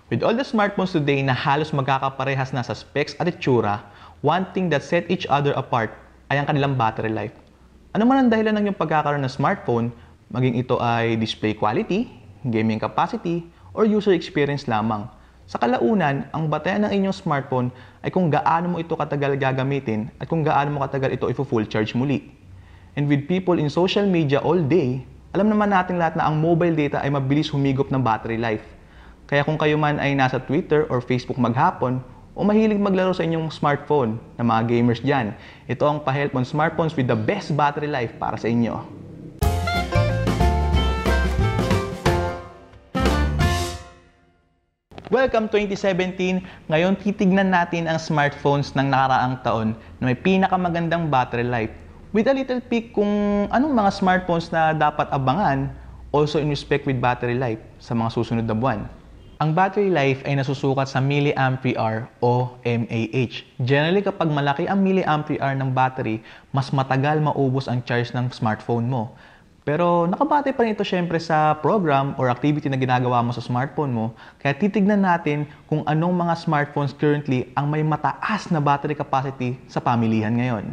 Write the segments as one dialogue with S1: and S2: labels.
S1: With all the smartphones today na halos magkakaparehas na sa specs at itsura, one thing that set each other apart ay ang kanilang battery life. Ano man ang dahilan ng iyong pagkakaroon ng smartphone, maging ito ay display quality, gaming capacity, or user experience lamang. Sa kalaunan, ang batayan ng inyong smartphone ay kung gaano mo ito katagal gagamitin at kung gaano mo katagal ito i-full charge muli. And with people in social media all day, alam naman natin lahat na ang mobile data ay mabilis humigop ng battery life. Kaya kung kayo man ay nasa Twitter or Facebook maghapon o mahilig maglaro sa inyong smartphone na mga gamers dyan, ito ang pa-help on smartphones with the best battery life para sa inyo. Welcome 2017! Ngayon titignan natin ang smartphones ng nakaraang taon na may pinakamagandang battery life. With a little peek kung anong mga smartphones na dapat abangan also in respect with battery life sa mga susunod na buwan. Ang battery life ay nasusukat sa milliampere o mAh. Generally, kapag malaki ang milliampere ng battery, mas matagal maubos ang charge ng smartphone mo. Pero nakabate pa rin ito syempre sa program or activity na ginagawa mo sa smartphone mo. Kaya titignan natin kung anong mga smartphones currently ang may mataas na battery capacity sa pamilihan ngayon.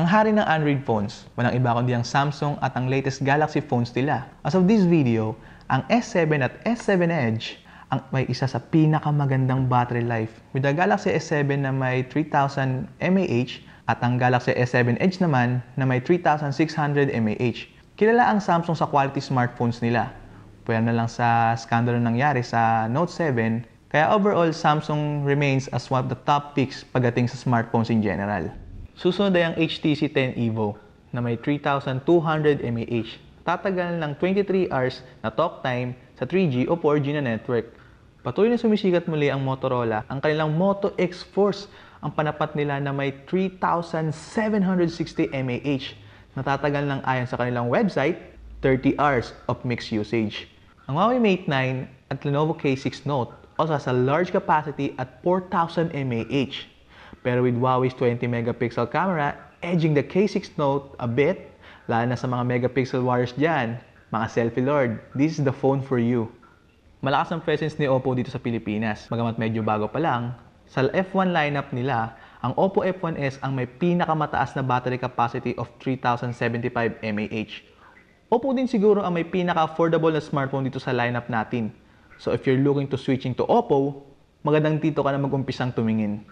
S1: Ang hari ng Android phones, walang iba kundi ang Samsung at ang latest Galaxy phones nila. As of this video, ang S7 at S7 Edge ang may isa sa pinakamagandang battery life. With the Galaxy S7 na may 3000 mAh at ang Galaxy S7 Edge naman na may 3600 mAh. Kilala ang Samsung sa quality smartphones nila. Pwera na lang sa skandalo nangyari sa Note 7, kaya overall Samsung remains as one of the top picks pagdating sa smartphones in general. Susunod ay ang HTC 10 Evo na may 3200 mAh. Tatagal ng 23 hours na talk time sa 3G o 4G na network. Patuloy na sumisikat muli ang Motorola. Ang kanilang Moto X Force ang panapat nila na may 3760 mAh. Natatagal ng ayon sa kanilang website, 30 hours of mixed usage. Ang Huawei Mate 9 at Lenovo K6 Note also has a large capacity at 4000 mAh. Pero with Huawei's 20 megapixel camera, edging the K6 Note a bit, lalo na sa mga megapixel warriors dyan, mga selfie lord, this is the phone for you. Malakas ang presence ni Oppo dito sa Pilipinas. Bagamat medyo bago pa lang, sa F1 lineup nila, ang Oppo F1s ang may pinakamataas na battery capacity of 3075 mAh. Oppo din siguro ang may pinaka-affordable na smartphone dito sa lineup natin. So if you're looking to switching to Oppo, magandang dito ka na mag-umpisang tumingin.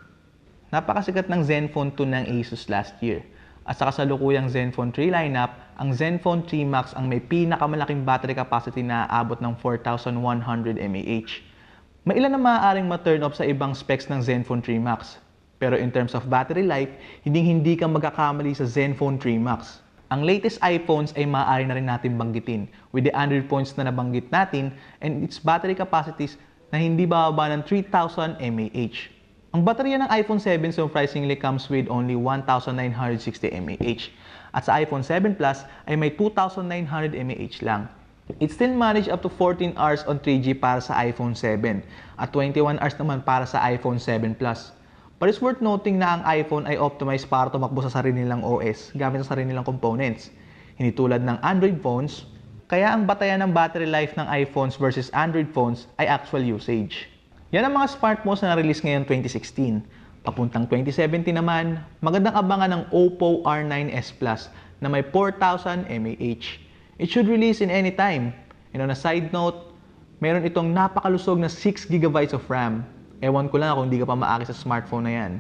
S1: Napakasikat ng Zenfone 2 ng Asus last year. At sa kasalukuyang Zenfone 3 lineup, ang Zenfone 3 Max ang may pinakamalaking battery capacity na aabot ng 4100 mAh. May ilan na maaaring ma-turn off sa ibang specs ng Zenfone 3 Max. Pero in terms of battery life, hindi ka magkakamali sa Zenfone 3 Max. Ang latest iPhones ay maaari na rin natin banggitin with the Android phones na nabanggit natin and its battery capacities na hindi bababa ng 3000 mAh. Ang baterya ng iPhone 7 surprisingly comes with only 1960 mAh. At sa iPhone 7 Plus ay may 2900 mAh lang. It still managed up to 14 hours on 3G para sa iPhone 7 at 21 hours naman para sa iPhone 7 Plus. But it's worth noting na ang iPhone ay optimized para tumakbo sa sarili nilang OS gamit sa sarili nilang components. Hindi tulad ng Android phones, kaya ang batayan ng battery life ng iPhones versus Android phones ay actual usage. Yan ang mga smartphones na na-release ngayon 2016. Papuntang 2017 naman, magandang abangan ng Oppo R9s Plus na may 4000 mAh. It should release in any time. And on a side note, meron itong napakalusog na 6GB of RAM. Ewan ko lang kung hindi ka pa maakit sa smartphone na yan.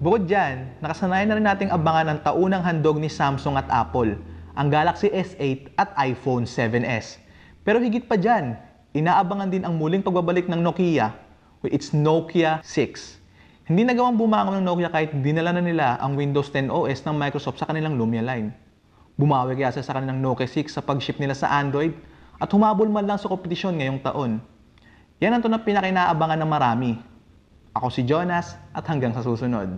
S1: Bukod dyan, nakasanayan na rin nating abangan ang taunang handog ni Samsung at Apple, ang Galaxy S8 at iPhone 7s. Pero higit pa dyan, inaabangan din ang muling pagbabalik ng Nokia with its Nokia 6. Hindi nagawang bumangon ng Nokia kahit dinala na nila ang Windows 10 OS ng Microsoft sa kanilang Lumia line. Bumawi kaya sa kanilang Nokia 6 sa pag-ship nila sa Android at humabol man lang sa kompetisyon ngayong taon. Yan ang tunang pinakainaabangan ng marami. Ako si Jonas at hanggang sa susunod.